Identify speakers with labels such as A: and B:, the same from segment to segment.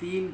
A: $3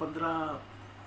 A: 15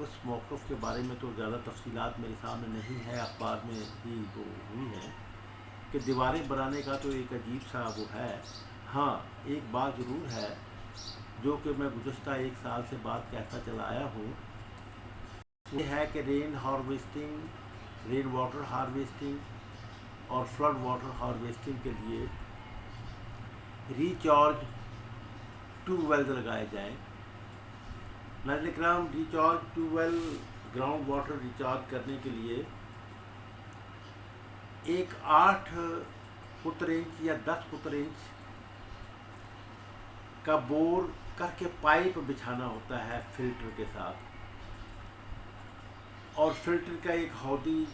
A: اس موقف کے بارے میں تو زیادہ تفصیلات میرے سامنے نہیں ہے، اخبار میں ہی وہ ہوئی ہیں کہ دیواریں بنانے کا تو ایک عجیب سا وہ ہے۔ ہاں ایک بات ضرور ہے جو کہ میں گزشتہ 1 سال سے بات کہتا چلا آیا ہوں، یہ ہے کہ rain harvesting, rain water harvesting اور فلڈ واٹر ہارویسٹنگ کے لیے ریچارج ٹیوب ویلز لگائے جائیں۔ ناظرین اکرام، recharge tube well ground water recharge کرنے کے لیے ایک 8 فٹ یا 10 فٹ کا بور کر کے پائپ بچھانا ہوتا ہے فلٹر کے ساتھ، اور فلٹر کا ایک ہودی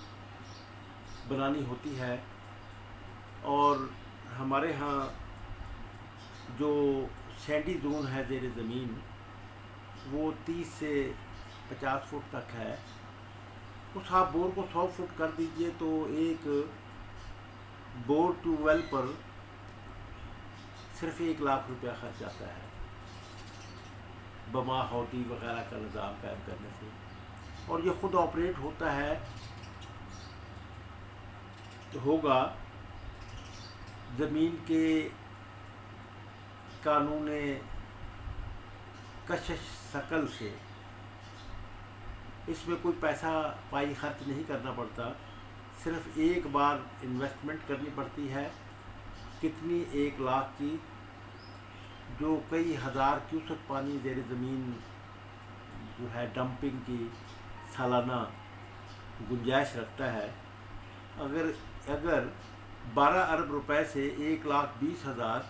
A: بنانی ہوتی ہے، اور ہمارے ہاں جو سینڈی زون ہے زیر زمین وہ 30 سے 50 فٹ تک ہے۔ اس آپ بور کو 100 فٹ کر دیجئے تو ایک بور ٹیوب ویل پر صرف 1 لاکھ روپیہ خرچ آتا ہے بما ہودی وغیرہ کا نظام قائم کرنے سے، اور یہ خود آپریٹ ہوتا ہے ہوگا زمین کے قانون کشش ثقل سے۔ اس میں کوئی پیسہ پائی خرچ نہیں کرنا پڑتا، صرف ایک بار انویسٹمنٹ کرنی پڑتی ہے، کتنی 1 لاکھ کی، جو کئی ہزار کیوسک پانی زیر زمین جو ہے ڈمپنگ کی سالانہ گنجائش رکھتا ہے۔ اگر 12 ارب روپے سے 1,20,000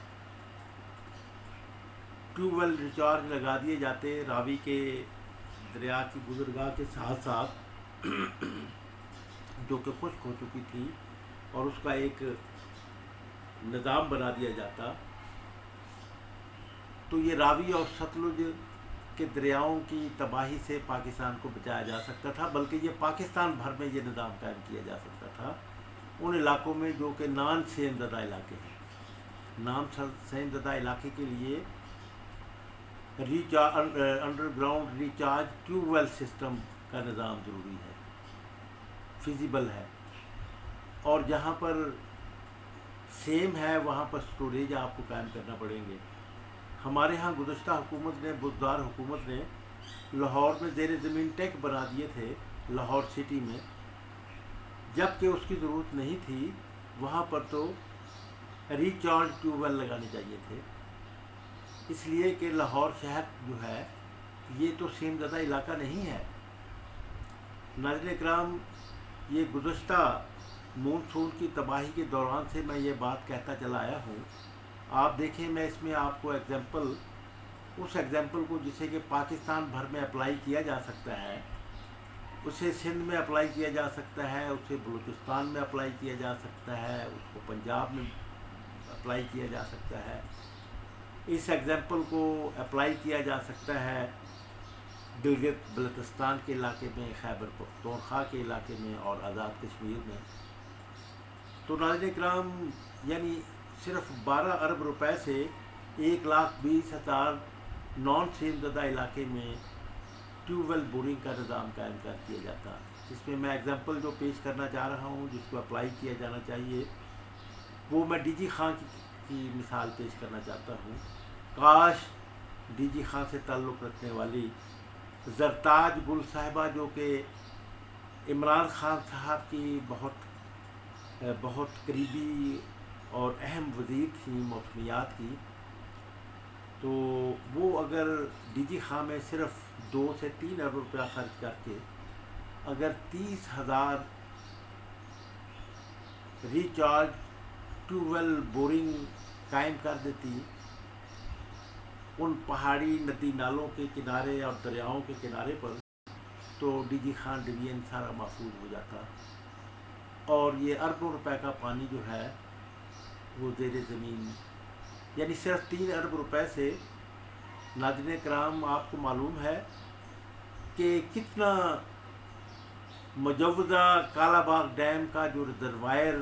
A: ٹیوب ویل ریچارج لگا دیے جاتے راوی کے دریا کی گزرگاہ کے ساتھ ساتھ جو کہ خشک ہو چکی تھی، اور اس کا ایک نظام بنا دیا جاتا، تو یہ راوی اور ستلج کے دریاؤں کی تباہی سے پاکستان کو بچایا جا سکتا تھا، بلکہ یہ پاکستان بھر میں یہ نظام قائم کیا جا سکتا تھا ان علاقوں میں جو کہ نان سین زدہ علاقے ہیں۔ نان سین زدہ علاقے کے لیے underground recharge tube well system کا نظام ضروری ہے، فیزیبل ہے، اور جہاں پر سیم ہے وہاں پر سٹوریج آپ کو قائم کرنا پڑیں گے۔ ہمارے ہاں گزشتہ حکومت نے، بزدار حکومت نے لاہور میں زیر زمین ٹیک بنا دیے تھے، لاہور سٹی میں، جب کہ اس کی ضرورت نہیں تھی، وہاں پر تو ریچارج ٹیوب ویل لگانے چاہیے تھے، اس لیے کہ لاہور شہر جو ہے یہ تو سیم زدہ علاقہ نہیں ہے۔ ناظرین اکرام، یہ گزشتہ مونسون کی تباہی کے دوران سے میں یہ بات کہتا چلا آیا ہوں۔ آپ دیکھیں، میں اس میں آپ کو اس ایگزامپل کو جسے کہ پاکستان بھر میں اپلائی کیا جا سکتا ہے، اسے سندھ میں اپلائی کیا جا سکتا ہے، اسے بلوچستان میں اپلائی کیا جا سکتا ہے، اس کو پنجاب میں اپلائی کیا جا سکتا ہے، اس ایگزامپل کو اپلائی کیا جا سکتا ہے گلگت بلتستان کے علاقے میں، خیبر پختونخوا کے علاقے میں اور آزاد کشمیر میں۔ تو ناظرین اکرام، یعنی صرف 12 ارب روپے سے 1,20,000 نان سیم زدہ علاقے میں ٹیوب ویل بورنگ کا نظام قائم کر دیا جاتا۔ اس میں ایگزامپل جو پیش کرنا چاہ رہا ہوں، جس کو اپلائی کیا جانا چاہیے، وہ میں ڈی جی خان کی مثال پیش کرنا چاہتا ہوں۔ کاش ڈی جی خان سے تعلق رکھنے والی زرتاج گل صاحبہ، جو کہ عمران خان صاحب کی بہت قریبی اور اہم وزیر تھیں موسمیات کی، تو وہ اگر ڈی جی خان میں صرف 2 سے 3 ارب روپیہ خرچ کر کے اگر 30,000 ریچارج ٹیوب ویل بورنگ قائم کر دیتی ان پہاڑی ندی نالوں کے کنارے اور دریاؤں کے کنارے پر، تو ڈی جی خان ڈویژن سارا محفوظ ہو جاتا، اور یہ اربوں روپے کا پانی جو ہے وہ زیر زمین، یعنی صرف 3 ارب روپے سے، ناظرین کرام آپ کو معلوم ہے کہ کتنا مجوزہ کالا باغ ڈیم کا جو ریزروائر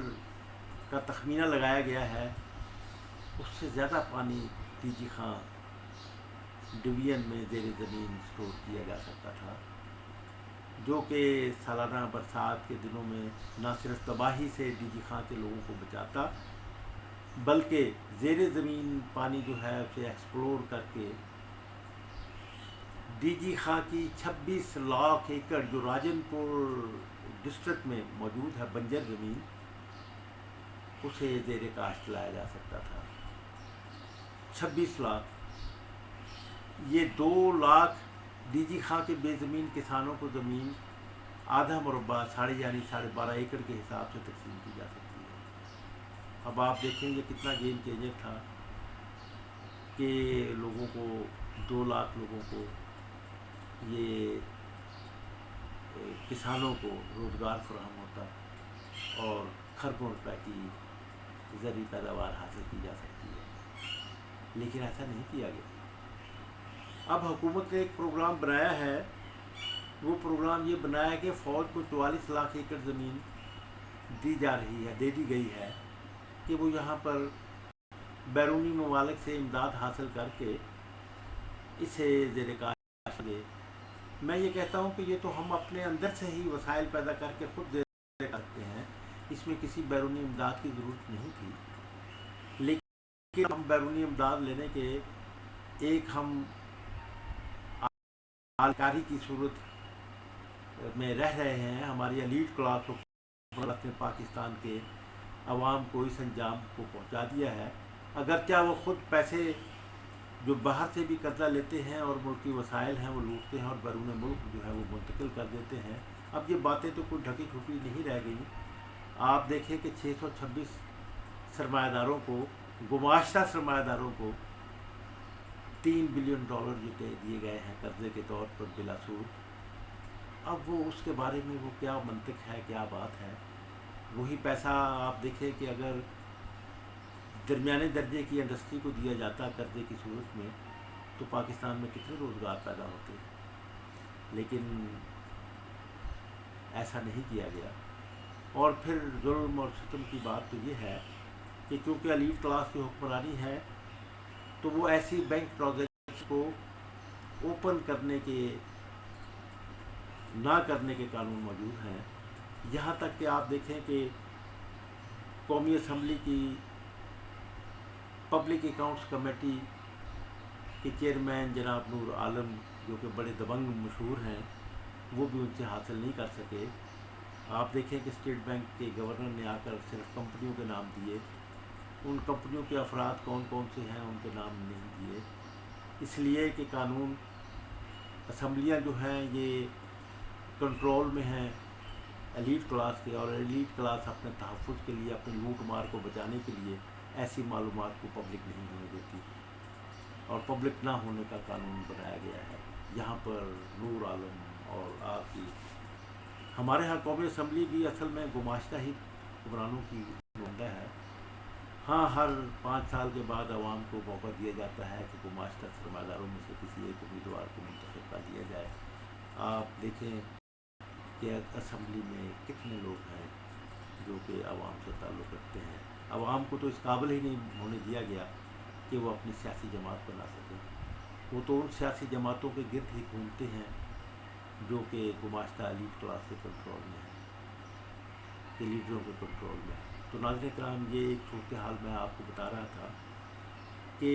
A: کا تخمینہ لگایا گیا ہے، اس سے زیادہ پانی ڈی جی خان ڈویژن میں زیر زمین سٹور کیا جا سکتا تھا۔ جو کہ سالانہ برسات کے دنوں میں نہ صرف تباہی سے ڈی جی خاں کے لوگوں کو بچاتا، بلکہ زیر زمین پانی جو ہے اسے ایکسپلور کر کے ڈی جی خاں کی 26 لاکھ ایکڑ جو راجن پور ڈسٹرکٹ میں موجود ہے بنجر زمین، اسے زیر کاشت لایا جا سکتا تھا۔ 26 لاکھ، یہ 2 لاکھ ڈی جی خاں کے بے زمین کسانوں کو زمین آدھا مربع یعنی 12.5 ایکڑ کے حساب سے تقسیم کی جا سکتی ہے۔ اب آپ دیکھیں یہ کتنا گیم چینجر تھا کہ لوگوں کو 2 لاکھ لوگوں کو یہ کسانوں کو روزگار فراہم ہوتا اور کھربوں روپے کی زرعی پیداوار حاصل کی جا سکتی ہے، لیکن ایسا نہیں کیا گیا۔ اب حکومت نے ایک پروگرام بنایا ہے، وہ پروگرام یہ بنایا ہے کہ فوج کو 44 لاکھ ایکڑ زمین دے دی گئی ہے کہ وہ یہاں پر بیرونی ممالک سے امداد حاصل کر کے اسے زیر کاشت دے۔ میں یہ کہتا ہوں کہ یہ تو ہم اپنے اندر سے ہی وسائل پیدا کر کے خود دے سکتے ہیں، اس میں کسی بیرونی امداد کی ضرورت نہیں تھی، لیکن ہم بیرونی امداد لینے کے ایک ہم آلکاری کی صورت میں رہ رہے ہیں۔ ہماری ایلیٹ کلاس نے پاکستان کے عوام کو اس انجام کو پہنچا دیا ہے، اگرچہ وہ خود پیسے جو باہر سے بھی قرضہ لیتے ہیں اور ملکی وسائل ہیں وہ لوٹتے ہیں اور بیرون ملک جو ہے وہ منتقل کر دیتے ہیں۔ اب یہ باتیں تو کوئی ڈھکی چھپی نہیں رہ گئی۔ آپ دیکھیں کہ 626 سرمایہ داروں کو، گماشتہ سرمایہ داروں کو $3 بلین جو دیے گئے ہیں قرضے کے طور پر بلا سود۔ اب وہ اس کے بارے میں وہ کیا منطق ہے، کیا بات ہے؟ وہی پیسہ آپ دیکھیں کہ اگر درمیانے درجے کی انڈسٹری کو دیا جاتا قرضے کی صورت میں تو پاکستان میں کتنے روزگار پیدا ہوتے ہیں، لیکن ایسا نہیں کیا گیا۔ اور پھر ظلم اور ستم کی بات تو یہ ہے کہ چونکہ ایلیٹ کلاس کی حکمرانی ہے تو وہ ایسی بینک ٹرانزیکشن کو اوپن کرنے کے نہ کرنے کے قانون موجود ہیں، یہاں تک کہ آپ دیکھیں کہ قومی اسمبلی کی پبلک اکاؤنٹس کمیٹی کے چیئرمین جناب نور عالم جو کہ بڑے دبنگ مشہور ہیں، وہ بھی ان سے حاصل نہیں کر سکے۔ آپ دیکھیں کہ اسٹیٹ بینک کے گورنر نے آ کر صرف کمپنیوں کے نام دیے، ان کمپنیوں کے افراد کون کون سے ہیں ان کے نام نہیں دیے، اس لیے کہ قانون اسمبلیاں جو ہیں یہ کنٹرول میں ہیں ایلیٹ کلاس کے، اور ایلیٹ کلاس اپنے تحفظ کے لیے، اپنی لوٹ مار کو بچانے کے لیے ایسی معلومات کو پبلک نہیں ہونے دیتی، اور پبلک نہ ہونے کا قانون بنایا گیا ہے۔ یہاں پر نور عالم اور آپ کی ہمارے ہاں قومی اسمبلی بھی اصل میں گماشتہ ہی حکمرانوں کی نمائندہ ہے۔ ہاں، ہر 5 سال کے بعد عوام کو موقع دیا جاتا ہے کہ گماشتہ سرمایہ داروں میں سے کسی ایک امیدوار کو منتخب کر دیا جائے۔ آپ دیکھیں کہ اسمبلی میں کتنے لوگ ہیں جو کہ عوام سے تعلق رکھتے ہیں۔ عوام کو تو اس قابل ہی نہیں ہونے دیا گیا کہ وہ اپنی سیاسی جماعت بنا سکیں، وہ تو ان سیاسی جماعتوں کے گرد ہی گھومتے ہیں جو کہ گماشتہ ایلیٹ کلاس کے کنٹرول میں ہیں، کہ لیڈروں کے کنٹرول میں ہے۔ تو ناظرین کرام، یہ ایک صورتحال میں آپ کو بتا رہا تھا کہ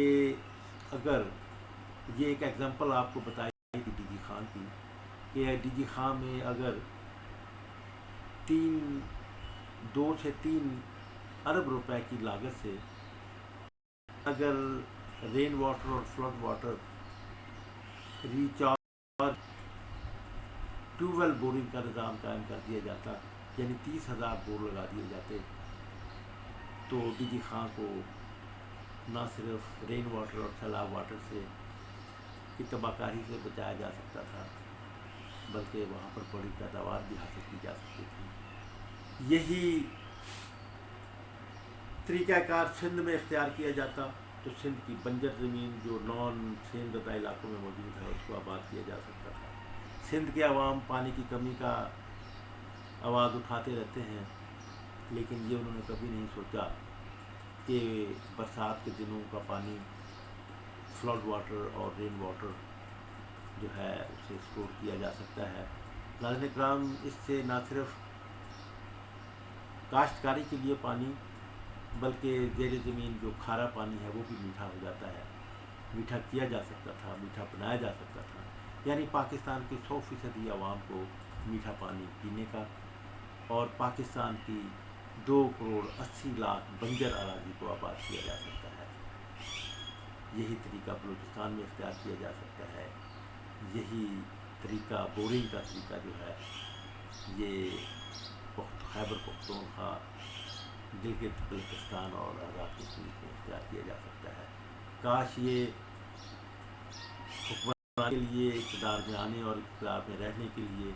A: اگر یہ ایک ایگزامپل آپ کو بتائی تھی ڈی جی خان کی، کہ ڈی جی خان میں اگر 2 سے 3 ارب روپے کی لاگت سے اگر رین واٹر اور flood water recharge tube well boring کا نظام قائم کر دیا جاتا، یعنی 30,000 بور لگا دیے جاتے، تو ڈی جی خان کو نہ صرف رین واٹر اور سیلاب واٹر سے کی تباہ کاری سے بچایا جا سکتا تھا، بلکہ وہاں پر بڑی پیداوار بھی حاصل کی جا سکتی تھی۔ یہی طریقہ کار سندھ میں اختیار کیا جاتا تو سندھ کی بنجر زمین جو نان سیندہ علاقوں میں موجود ہے اس کو آباد کیا جا سکتا تھا۔ سندھ کے عوام پانی کی کمی کا آواز اٹھاتے رہتے ہیں، لیکن یہ انہوں نے کبھی نہیں سوچا کہ برسات کے دنوں کا پانی فلڈ واٹر اور رین واٹر جو ہے اسے اسٹور کیا جا سکتا ہے، ناظرین کرام، اس سے نہ صرف کاشتکاری کے لیے پانی بلکہ زیر زمین جو کھارا پانی ہے وہ بھی میٹھا ہو جاتا ہے، میٹھا کیا جا سکتا تھا، میٹھا بنایا جا سکتا تھا، یعنی پاکستان کے 100% عوام کو میٹھا پانی پینے کا، اور پاکستان کی 2,80,00,000 بنجر اراضی کو آباد کیا جا سکتا ہے۔ یہی طریقہ بلوچستان میں اختیار کیا جا سکتا ہے، یہی طریقہ بورنگ کا طریقہ جو ہے یہ خیبر پختونخوا، گلگت بلتستان اور آزاد کشمیر میں اختیار کیا جا سکتا ہے۔ کاش یہ حکمران کے لیے، اقتدار میں آنے اور اقتدار میں رہنے کے لیے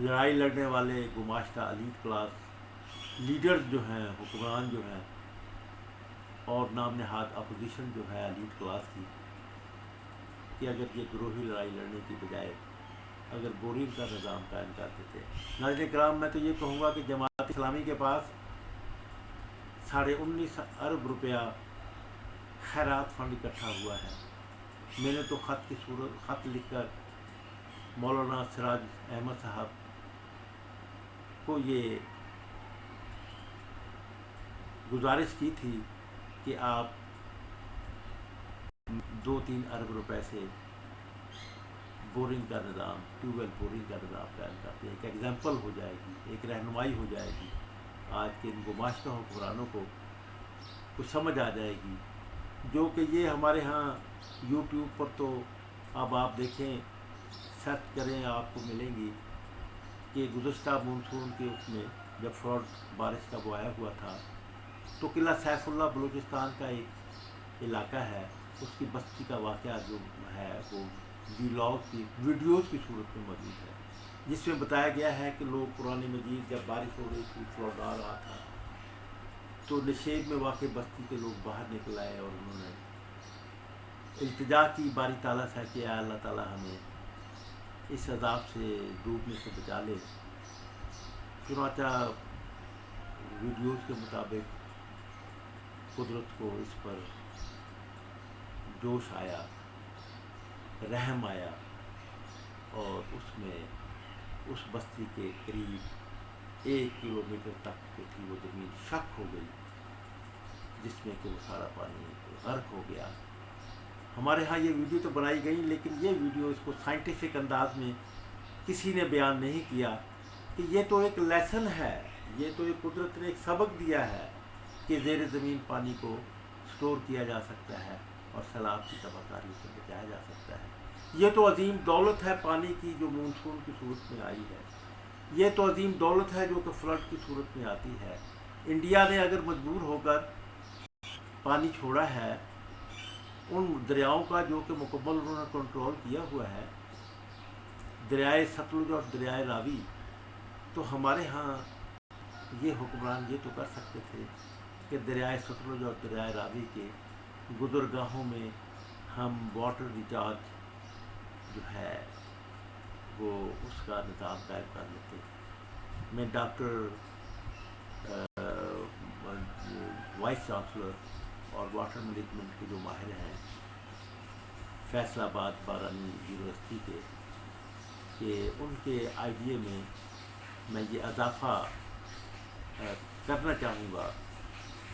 A: لڑائی لڑنے والے گماشتہ ایلیٹ کلاس لیڈرز جو ہیں، حکمران جو ہیں، اور نام نہاد اپوزیشن جو ہے ایلیٹ کلاس کی، کہ اگر یہ گروہی لڑائی لڑنے کی بجائے اگر بورنگ کا نظام قائم کرتے تھے۔ ناظرین کرام، میں تو یہ کہوں گا کہ جماعت اسلامی کے پاس 19.5 ارب روپیہ خیرات فنڈ اکٹھا ہوا ہے۔ میں نے تو خط لکھ کر مولانا سراج احمد صاحب کو یہ گزارش کی تھی کہ آپ 2-3 ارب روپے سے بورنگ کا نظام، ٹیوب ویل بورنگ کا نظام قائم کرتے ہیں۔ ایک ایگزامپل ہو جائے گی، ایک رہنمائی ہو جائے گی، آج کے ان گماشتہ حکمرانوں کو کچھ سمجھ آ جائے گی، جو کہ یہ ہمارے ہاں یوٹیوب پر تو اب آپ دیکھیں، سرچ کریں، آپ کو ملیں گی کہ گزشتہ مونسون کے اس میں جب فلڈ بارش کا وہ آیا ہوا تھا تو قلعہ سیف اللہ بلوچستان کا ایک علاقہ ہے، اس کی بستی کا واقعہ جو ہے وہ ویلاگ کی ویڈیوز کی صورت میں موجود ہے، جس میں بتایا گیا ہے کہ لوگ قرآن مجید جب بارش ہو رہی تھی، فلڈ آ رہا تھا، تو نشیب میں واقع بستی کے لوگ باہر نکل آئے اور انہوں نے التجا کی باری تعالیٰ سے کہ اے اللہ تعالیٰ ہمیں اس عذاب سے ڈوبنے سے بچا لے۔ چنانچہ ویڈیوز کے مطابق قدرت کو اس پر جوش آیا، رحم آیا، اور اس میں اس بستی کے قریب 1 کلومیٹر تک جو تھی وہ زمین شک ہو گئی، جس میں کہ وہ سارا پانی غرق ہو گیا۔ ہمارے ہاں یہ ویڈیو تو بنائی گئی، لیکن یہ ویڈیو اس کو سائنٹیفک انداز میں کسی نے بیان نہیں کیا کہ یہ تو ایک لیسن ہے، یہ تو ایک قدرت نے ایک سبق دیا ہے کہ زیر زمین پانی کو سٹور کیا جا سکتا ہے اور سیلاب کی تباہ کاری سے بچایا جا سکتا ہے۔ یہ تو عظیم دولت ہے پانی کی جو مونسون کی صورت میں آئی ہے، یہ تو عظیم دولت ہے جو کہ فلڈ کی صورت میں آتی ہے۔ انڈیا نے اگر مجبور ہو کر پانی چھوڑا ہے ان دریاؤں کا جو کہ مکمل انہوں نے کنٹرول کیا ہوا ہے، دریائے ستلج اور دریائے راوی، تو ہمارے ہاں یہ حکمران یہ تو کر سکتے تھے کہ دریائے ستلج اور دریائے راوی کے گزرگاہوں میں ہم واٹر ریچارج جو ہے وہ اس کا نظام قائم کر لیتے۔ میں ڈاکٹر وائس چانسلر اور واٹر مینجمنٹ کے جو ماہر ہیں فیصل آباد بارانی یونیورسٹی کے، کہ ان کے آئیڈیا میں یہ اضافہ کرنا چاہوں گا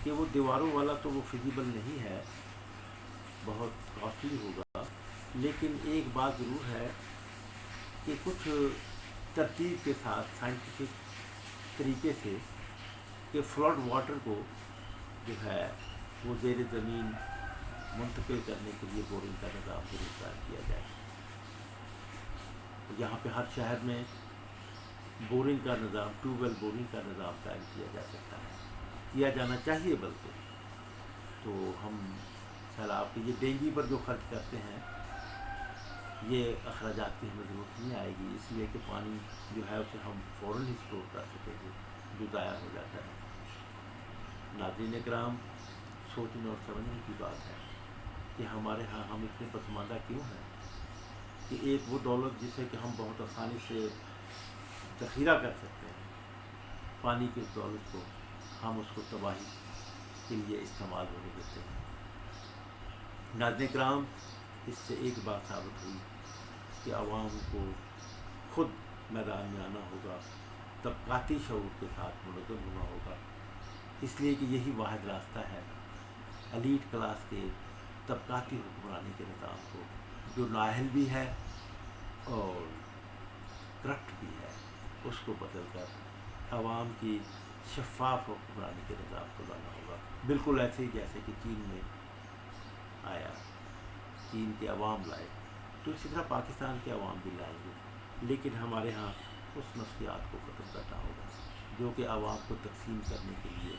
A: کہ وہ دیواروں والا تو وہ فیزیبل نہیں ہے، بہت کاسٹلی ہوگا، لیکن ایک بات ضرور ہے کہ کچھ ترتیب کے ساتھ سائنٹیفک طریقے سے کہ فلڈ واٹر کو جو ہے وہ زیر زمین منتقل کرنے کے لیے بورنگ کا نظام ضرور قائم کیا جائے۔ یہاں پہ ہر شہر میں بورنگ کا نظام، ٹیوب ویل بورنگ کا نظام قائم کیا جا سکتا ہے، کیا جانا چاہیے بلکہ۔ تو ہم سیلاب کے یہ ڈینگی پر جو خرچ کرتے ہیں یہ اخراجات کی ہمیں ضرورت نہیں آئے گی، اس لیے کہ پانی جو ہے اسے ہم فوراً ہی اسٹور کر سکیں گے جو ضائع ہو جاتا ہے۔ ناظرین کرام، سوچنے اور سمجھنے کی بات ہے کہ ہمارے ہاں ہم اتنے پسماندہ کیوں ہیں کہ ایک وہ دولت جسے کہ ہم بہت آسانی سے ذخیرہ کر سکتے ہیں، پانی کی اس دولت کو ہم اس کو تباہی کے لیے استعمال ہونے دیتے ہیں۔ ناظرین کرام، اس سے ایک بات ثابت ہوئی کہ عوام کو خود میدان میں آنا ہوگا، طبقاتی شعور کے ساتھ منظم ہونا ہوگا، اس لیے کہ یہی واحد راستہ ہے ایلیٹ کلاس کے طبقاتی حکمرانی کے نظام کو، جو نااہل بھی ہے اور کرپٹ بھی ہے، اس کو بدل کر عوام کی شفاف حکمرانی کے نظام کو لانا ہوگا، بالکل ایسے ہی جیسے کہ چین میں آیا، چین کے عوام لائے، تو اسی طرح پاکستان کے عوام بھی لائیں گے، لیکن ہمارے ہاں اس نفسیات کو ختم کرنا ہوگا جو کہ عوام کو تقسیم کرنے کے لیے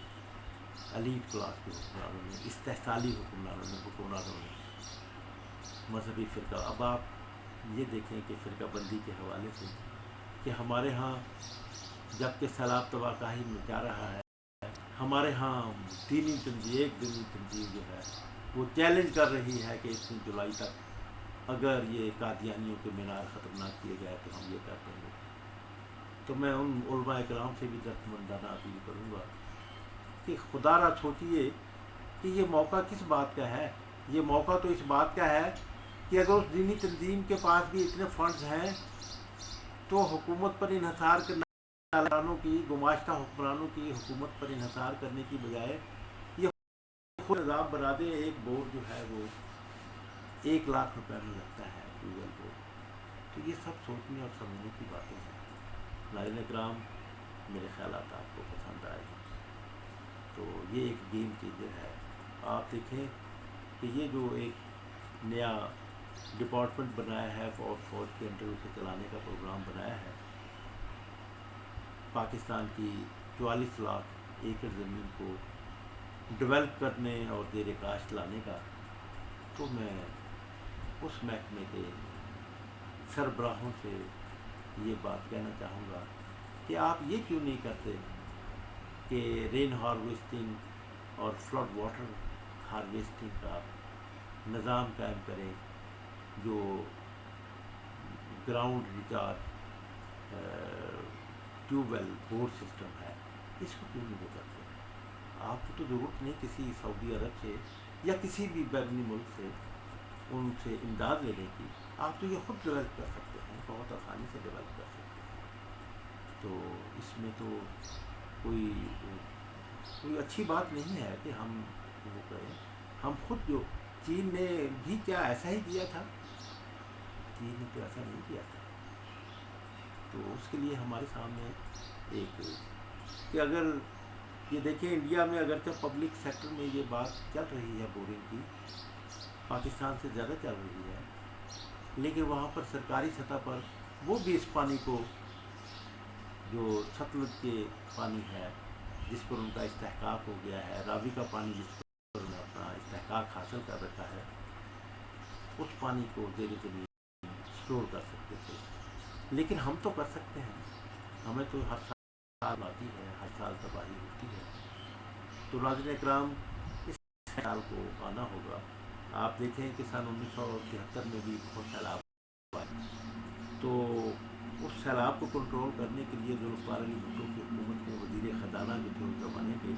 A: ایلیٹ کلاس کے حکمرانوں نے، استحصالی حکمرانوں نے مذہبی فرقہ، اب آپ یہ دیکھیں کہ فرقہ بندی کے حوالے سے کہ ہمارے ہاں جب کہ سیلاب تباہ کاہی میں جا رہا ہے، ہمارے ہاں دینی تنظیم جو ہے وہ چیلنج کر رہی ہے کہ 1 جولائی تک اگر یہ قادیانیوں کے مینار ختم نہ کیے گئے تو ہم یہ کر دیں گے۔ تو میں ان علماء کرام سے بھی دردمندانہ اپیل کروں گا کہ خدا را سوچیے کہ یہ موقع کس بات کا ہے، یہ موقع تو اس بات کا ہے کہ اگر اس دینی تنظیم کے پاس بھی اتنے فنڈز ہیں تو حکومت پر انحصار کرنا، حکمرانوں کی، گماشتہ حکمرانوں کی حکومت پر انحصار کرنے کی بجائے یہ خود نظام بنا دیں۔ ایک بورڈ جو ہے وہ 1 لاکھ روپے میں لگتا ہے، گوگل بورڈ، تو یہ سب سوچنے اور سمجھنے کی باتیں ہیں۔ ناظرین اکرام، میرے خیالات آپ کو پسند آئے تو یہ ایک گیم چینجر ہے۔ آپ دیکھیں کہ یہ جو ایک نیا ڈپارٹمنٹ بنایا ہے فوج کے اندر، اسے چلانے کا پروگرام بنایا ہے، پاکستان کی 44 لاکھ ایکڑ زمین کو ڈیولپ کرنے اور زیر کاشت لانے کا، تو میں اس محکمے کے سربراہوں سے یہ بات کہنا چاہوں گا کہ آپ یہ کیوں نہیں کرتے کہ رین ہارویسٹنگ اور فلڈ واٹر ہارویسٹنگ کا نظام قائم کریں، جو ground recharge tube well bore system ہے، اس کو کیوں نہیں وہ کرتے؟ آپ کو تو ضرورت نہیں کسی سعودی عرب سے یا کسی بھی بیرونی ملک سے ان سے امداد لینے کی، آپ تو یہ خود ڈیولپ کر سکتے ہیں، بہت آسانی سے ڈیولپ کر سکتے ہیں۔ تو اس میں تو کوئی اچھی بات نہیں ہے کہ ہم وہ کریں۔ ہم خود جو چین نے بھی کیا ایسا ہی کیا تھا، چین نے تو ایسا نہیں کیا تھا، تو اس کے لیے ہمارے سامنے ایک کہ اگر یہ دیکھیں انڈیا میں اگرچہ پبلک سیکٹر میں یہ بات چل رہی ہے بورنگ کی، پاکستان سے زیادہ چل رہی ہے، لیکن وہاں پر سرکاری سطح پر وہ بھی اس پانی کو، جو ستلج کے پانی ہے جس پر ان کا استحقاق ہو گیا ہے، راوی کا پانی جس پر انہوں نے اپنا استحقاق حاصل کر رکھا ہے، اس پانی کو زیر زمین اسٹور کر سکتے تھے، لیکن ہم تو کر سکتے ہیں، ہمیں تو ہر سال آتی ہے، ہر سال تباہی ہوتی ہے۔ تو ناظرین اکرام، اس سال کو آنا ہوگا۔ آپ دیکھیں کہ سن 1973 میں بھی بہت سیلاب ہوا، تو اس سیلاب کو کنٹرول کرنے کے لیے ذوالفقار علی بھٹو کی حکومت میں وزیر خزانہ جو تھے اس زمانے کے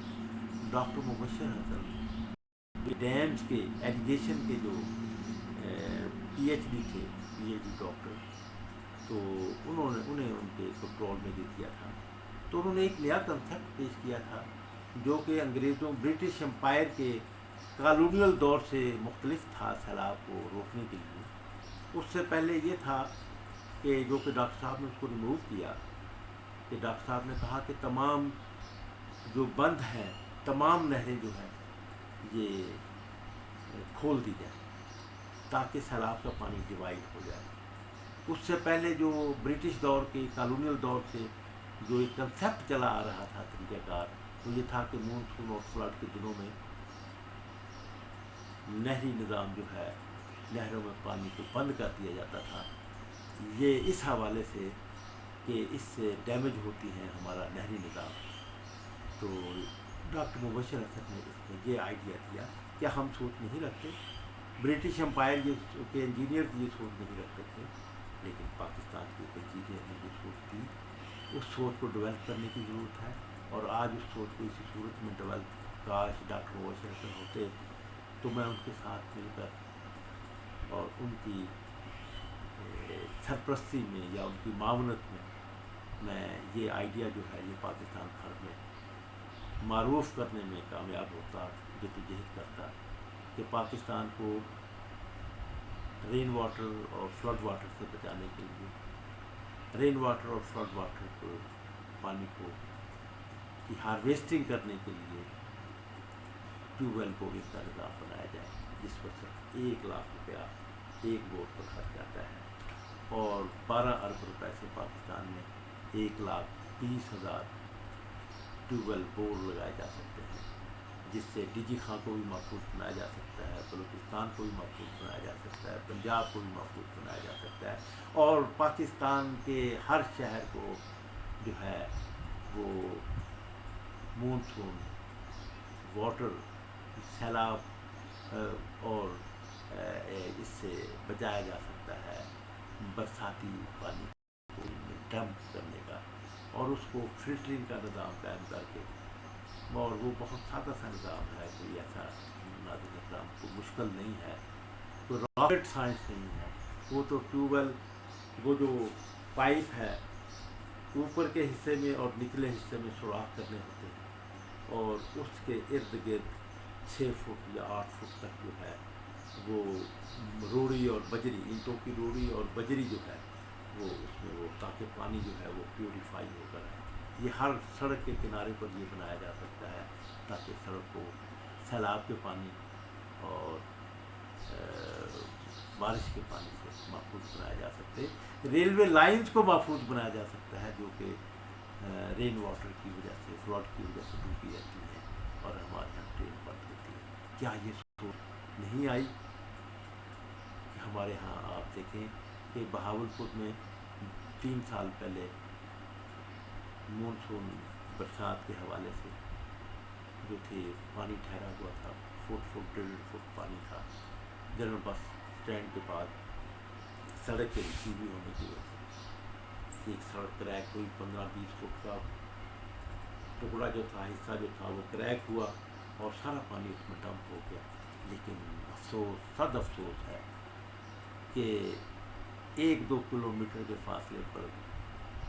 A: ڈاکٹر مبشر حسن، ڈیمز کے ایریگیشن کے جو پی ایچ ڈی تھے، پی ایچ ڈی ڈاکٹر، تو انہیں ان کے کنٹرول میں دے دیا تھا، تو انہوں نے ایک نیا کنسیپٹ پیش کیا تھا جو کہ انگریزوں، برٹش امپائر کے کالونیل دور سے مختلف تھا سیلاب کو روکنے کے لیے۔ اس سے پہلے یہ تھا کہ جو کہ ڈاکٹر صاحب نے اس کو ریموو کیا، کہ ڈاکٹر صاحب نے کہا کہ تمام جو بند ہیں، تمام نہریں جو ہیں یہ کھول دی جائیں تاکہ سیلاب کا پانی ڈیوائڈ ہو جائے۔ اس سے پہلے جو برٹش دور کے کالونیل دور سے جو ایک کنسیپٹ چلا آ رہا تھا، طریقہ کار، وہ یہ تھا کہ مونسون اور فلڈ کے دنوں میں نہری نظام جو ہے، نہروں میں پانی کو بند کر دیا جاتا تھا، یہ اس حوالے سے کہ اس سے ڈیمیج ہوتی ہے ہمارا نہری نظام۔ تو ڈاکٹر مبشر حسن نے اس میں یہ آئیڈیا دیا کہ ہم سوچ نہیں رکھتے، برٹش امپائر کے انجینئر یہ سوچ نہیں رکھتے تھے، لیکن پاکستان کے ایک انجینئر نے یہ سوچ دی، اس سوچ کو ڈیولپ کرنے کی ضرورت ہے، اور آج اس سوچ کو اسی صورت میں ڈیولپ، کاش ڈاکٹر مبشر حسن ہوتے تو میں ان کے ساتھ مل کر اور ان کی سرپرستی میں یا ان کی معاونت میں میں یہ آئیڈیا جو ہے یہ پاکستان بھر میں معروف کرنے میں کامیاب ہوتا، جدوجہد کرتا کہ پاکستان کو رین واٹر اور فلڈ واٹر سے بچانے کے لیے، رین واٹر اور فلڈ واٹر کو، پانی کو کی ہارویسٹنگ کرنے کے لیے ٹیوب ویل بورنگ کا نظام بنایا جائے، جس پر صرف 1,00,000 روپیہ ایک بور پر خرچ آتا ہے، اور 12 ارب روپے سے پاکستان میں 1,20,000 ٹیوب ویل بور لگائے جا سکتے ہیں، جس سے ڈی جی خاں کو بھی محفوظ بنایا جا سکتا ہے، بلوچستان کو بھی محفوظ بنایا جا سکتا ہے، پنجاب کو بھی محفوظ بنایا جا سکتا ہے، اور پاکستان کے ہر شہر کو جو ہے وہ مونسون واٹر، سیلاب اور اس سے بچایا جا سکتا ہے، برساتی پانی کو ڈمپ کرنے کا، اور اس کو فلٹرنگ کا نظام قائم کر کے، اور وہ بہت سادہ سا نظام ہے، کوئی ایسا نازک نظام کو مشکل نہیں ہے، کوئی راکٹ سائنس نہیں ہے، وہ تو ٹیوب ویل، وہ جو پائپ ہے اوپر کے حصے میں اور نچلے حصے میں سوراخ کرنے ہوتے ہیں، اور اس کے ارد گرد 6 فٹ یا 8 فٹ تک جو ہے وہ روڑی اور بجری، اینٹوں کی روڑی اور بجری جو ہے وہ اس میں، وہ تاکہ پانی جو ہے وہ پیوریفائی ہو کر آئے۔ یہ ہر سڑک کے کنارے پر یہ بنایا جا سکتا ہے تاکہ سڑک کو سیلاب کے پانی اور بارش کے پانی سے محفوظ بنایا جا سکتے، ریلوے لائنز کو محفوظ بنایا جا سکتا ہے، جو کہ رین واٹر کی وجہ سے، فلڈ کی وجہ سے ڈوبی رہتی ہے اور ہمارے یہاں ٹرین بند ہوتی ہے۔ کیا یہ سوچ نہیں آئی کہ ہمارے ہاں آپ دیکھیں کہ بہاولپور میں 3 سال پہلے مونسون برسات کے حوالے سے جو تھے پانی ٹھہرا ہوا تھا، فٹ 1.5 فٹ پانی تھا جنرل بس اسٹینڈ کے بعد، سڑک کے ریسیوی ہونے کی وجہ سے ایک سڑک کریک ہوئی، 15-20 فٹ کا ٹکڑا جو تھا، حصہ جو تھا وہ کریک ہوا اور سارا پانی اس میں ڈمپ ہو گیا۔ لیکن افسوس، صد افسوس ہے کہ 1-2 کلومیٹر کے فاصلے پر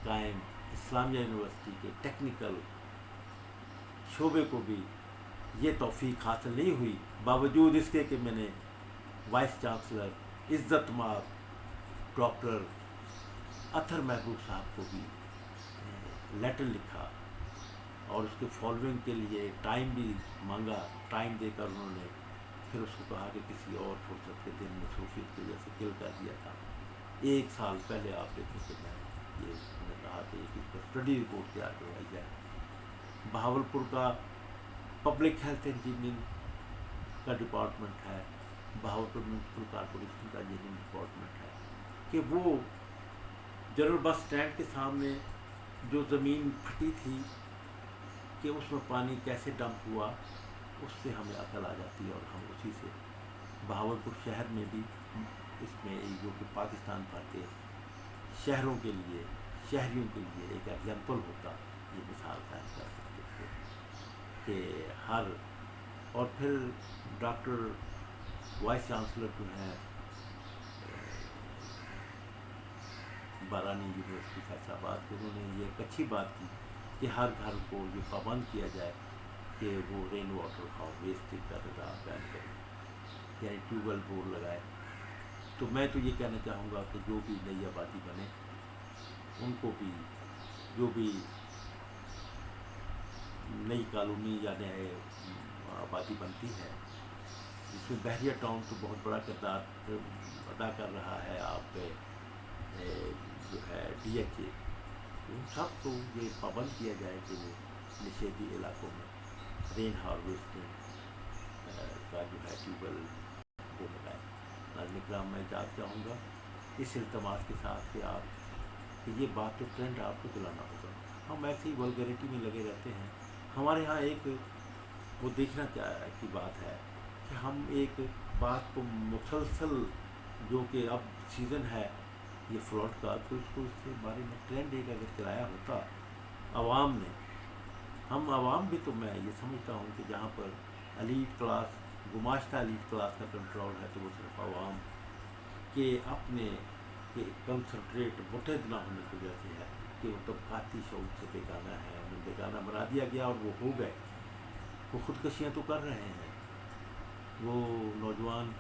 A: قائم اسلامیہ یونیورسٹی کے ٹیکنیکل شعبے کو بھی یہ توفیق حاصل نہیں ہوئی، باوجود اس کے کہ میں نے وائس چانسلر عزت مآب ڈاکٹر اطہر محبوب صاحب کو بھی لیٹر لکھا اور اس کے فالوئنگ کے لیے ٹائم بھی مانگا، ٹائم دے کر انہوں نے پھر اس کو کہا کہ کسی اور فرصت کے دن مصروفیت کی وجہ سے کل کر دیا تھا۔ 1 سال پہلے آپ دیکھیں کہ میں نے کہا کہ اس پر اسٹڈی رپورٹ تیار کروائی جائے۔ بہاولپور کا پبلک ہیلتھ انجینئرنگ کا ڈپارٹمنٹ ہے، بہاولپور میونسپل کارپوریشن کا انجینئرنگ ڈپارٹمنٹ ہے، کہ وہ جنرل بس اسٹینڈ کے سامنے جو زمین پھٹی تھی کہ اس میں پانی کیسے ڈمپ ہوا، اس سے ہمیں عقل آ جاتی ہے، اور ہم اسی سے بہاولپور شہر میں بھی اس میں جو کہ پاکستان بھر کے شہروں کے لیے، شہریوں کے لیے ایک ایگزامپل ہوتا، یہ مثال قائم کر سکتے تھے کہ ہر، اور پھر ڈاکٹر وائس چانسلر جو ہیں بارانی یونیورسٹی فیصل آباد کے، انہوں نے یہ ایک اچھی بات کی کہ ہر گھر کو یہ پابند کیا جائے کہ وہ رین واٹر ہارویسٹنگ کا نظام قائم کرے، یعنی ٹیوب ویل بور لگائے۔ تو میں تو یہ کہنا چاہوں گا کہ جو بھی نئی آبادی بنے ان کو بھی، جو بھی نئی کالونی یا نئے آبادی بنتی ہے، جس میں بحریہ ٹاؤن تو بہت بڑا کردار ادا کر رہا ہے، آپ جو ہے ڈی ایچ اے، ان سب کو یہ پابند کیا جائے کہ وہ نشیبی علاقوں میں رین ہارویسٹنگ کا جو ہے ٹیوب ویل کو لگائیں۔ ناظرین کرام، میں چاہوں گا اس التماس کے ساتھ کہ یہ بات تو ٹرینڈ آپ کو چلانا ہوگا، ہم ایسی ولگریٹی میں لگے رہتے ہیں۔ ہمارے ہاں ایک وہ دیکھنا کی بات ہے کہ ہم ایک بات کو مسلسل، جو کہ اب سیزن ہے یہ فلڈ کا، تو اس کو اس کے بارے میں ٹرینڈ ایک اگر چلایا ہوتا عوام نے، ہم عوام بھی، تو میں یہ سمجھتا ہوں کہ جہاں پر ایلیٹ کلاس، گماشتہ ایلیٹ کلاس کا کنٹرول ہے، تو وہ صرف عوام کے اپنے کے کنسنٹریٹ متحد نہ ہونے کی وجہ سے ہے۔ کہ وہ طبقاتی شعور سے بیگانہ ہے، انہیں بیگانہ بنا دیا گیا اور وہ ہو گئے۔ وہ خودکشیاں تو کر رہے ہیں، وہ نوجوان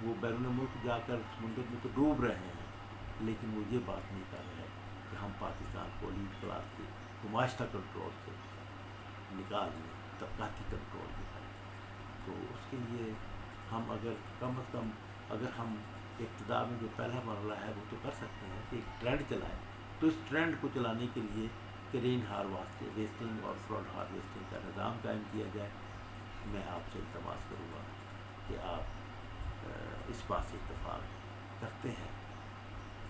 A: وہ بیرون ملک جا کر سمندر میں تو ڈوب رہے ہیں، لیکن وہ یہ بات نہیں کر رہے کہ ہم پاکستان کو ایلیٹ کلاس کے گماشتہ کنٹرول سے نکال لیں، طبقاتی کنٹرول نکالیں۔ تو اس کے لیے ہم اگر کم از کم اگر ہم ابتدا میں جو پہلا مرحلہ ہے وہ تو کر سکتے ہیں کہ ایک ٹرینڈ چلائیں، تو اس ٹرینڈ کو چلانے کے لیے کہ رین ہارویسٹنگ اور فلڈ ہارویسٹنگ کا نظام قائم کیا جائے۔ میں آپ سے التماس کروں گا کہ آپ اس بات سے اتفاق کرتے ہیں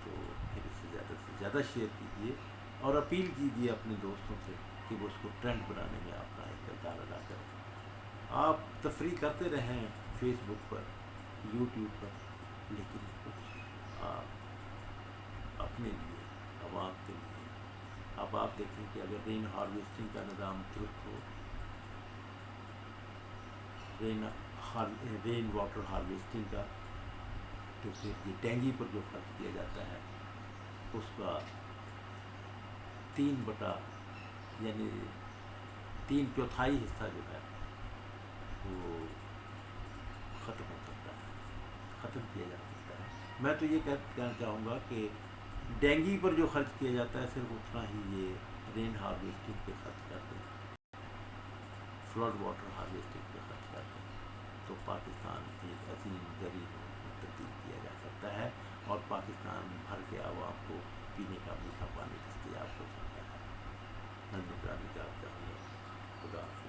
A: تو پھر اسے سے زیادہ شیئر کیجیے اور اپیل کیجیے اپنے دوستوں سے کہ وہ اس کو ٹرینڈ بنانے میں اپنا ایک کردار ادا کریں۔ آپ تفریح کرتے رہیں فیس بک پر، یوٹیوب پر، لیکن کچھ آپ اپنے لیے، عوام کے لیے آپ دیکھیں کہ اگر رین ہارویسٹنگ کا نظام درست ہو، رین واٹر ہارویسٹنگ کا، تو پھر یہ ٹینگی پر جو خرچ کیا جاتا ہے اس کا 3/4 حصہ جو ہے وہ ختم ہو سکتا ہے، ختم کیا جا سکتا ہے۔ میں تو یہ کہنا چاہوں گا کہ ڈینگی پر جو خرچ کیا جاتا ہے صرف اتنا ہی یہ رین ہارویسٹنگ پہ خرچ کرتے ہیں، فلڈ واٹر ہارویسٹنگ پہ خرچ کرتے ہیں، تو پاکستان ایک عظیم زرعی ملک میں تبدیل کیا جا سکتا ہے اور پاکستان بھر کے عوام کو پینے کا میٹھا پانی دستیاب ہو سکتا ہے۔ میں نگرانی کا چاہوں گا۔ خدا حافظ۔